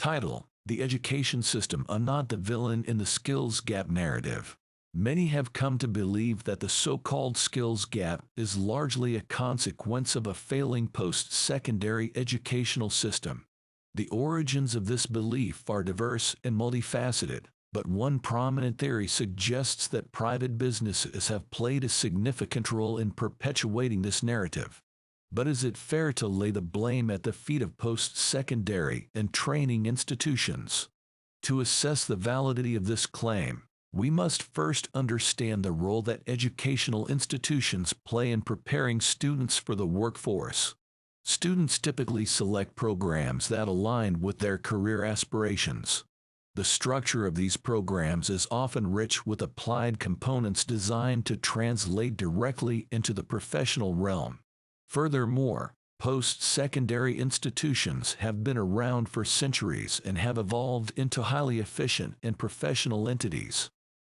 Title: The education system not the villain in the skills gap narrative. Many have come to believe that the so-called skills gap is largely a consequence of a failing post-secondary educational system. The origins of this belief are diverse and multifaceted, but one prominent theory suggests that private businesses have played a significant role in perpetuating this narrative. But is it fair to lay the blame at the feet of post-secondary and training institutions? To assess the validity of this claim, we must first understand the role that educational institutions play in preparing students for the workforce. Students typically select programs that align with their career aspirations. The structure of these programs is often rich with applied components designed to translate directly into the professional realm. Furthermore, post-secondary institutions have been around for centuries and have evolved into highly efficient and professional entities.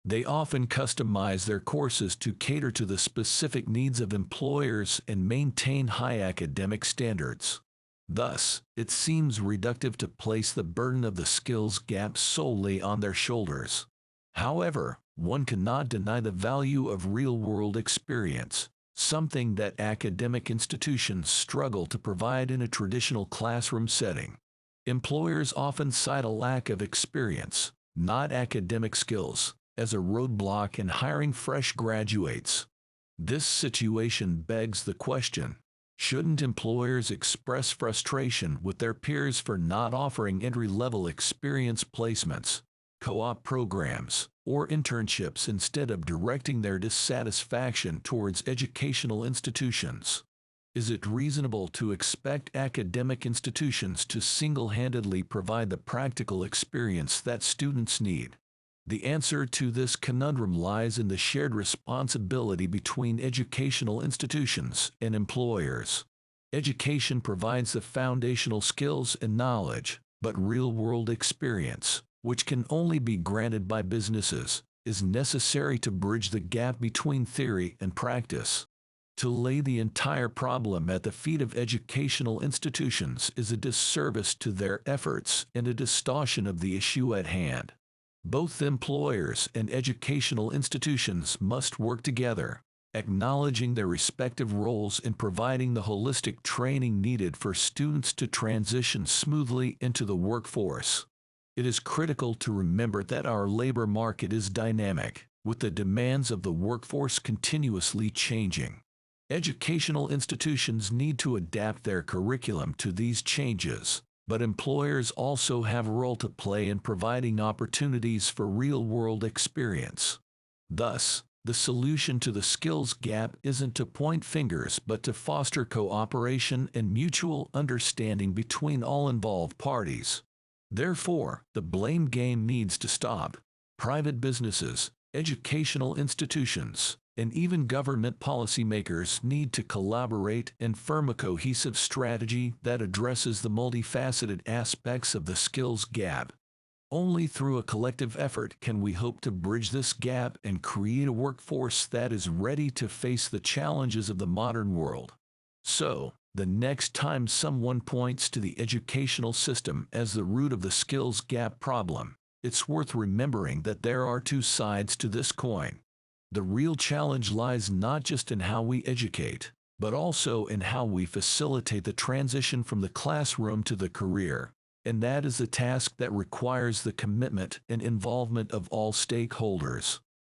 They often customize their courses to cater to the specific needs of employers and maintain high academic standards. Thus, it seems reductive to place the burden of the skills gap solely on their shoulders. However, one cannot deny the value of real-world experience, something that academic institutions struggle to provide in a traditional classroom setting. Employers often cite a lack of experience, not academic skills, as a roadblock in hiring fresh graduates. This situation begs the question: shouldn't employers express frustration with their peers for not offering entry-level experience placements, co-op programs, or internships instead of directing their dissatisfaction towards educational institutions? Is it reasonable to expect academic institutions to single-handedly provide the practical experience that students need? The answer to this conundrum lies in the shared responsibility between educational institutions and employers. Education provides the foundational skills and knowledge, but real-world experience, which can only be granted by businesses, is necessary to bridge the gap between theory and practice. To lay the entire problem at the feet of educational institutions is a disservice to their efforts and a distortion of the issue at hand. Both employers and educational institutions must work together, acknowledging their respective roles in providing the holistic training needed for students to transition smoothly into the workforce. It is critical to remember that our labor market is dynamic, with the demands of the workforce continuously changing. Educational institutions need to adapt their curriculum to these changes, but employers also have a role to play in providing opportunities for real-world experience. Thus, the solution to the skills gap isn't to point fingers but to foster cooperation and mutual understanding between all involved parties. Therefore, the blame game needs to stop. Private businesses, educational institutions, and even government policymakers need to collaborate and form a cohesive strategy that addresses the multifaceted aspects of the skills gap. Only through a collective effort can we hope to bridge this gap and create a workforce that is ready to face the challenges of the modern world. So, the next time someone points to the educational system as the root of the skills gap problem, it's worth remembering that there are two sides to this coin. The real challenge lies not just in how we educate, but also in how we facilitate the transition from the classroom to the career, and that is a task that requires the commitment and involvement of all stakeholders.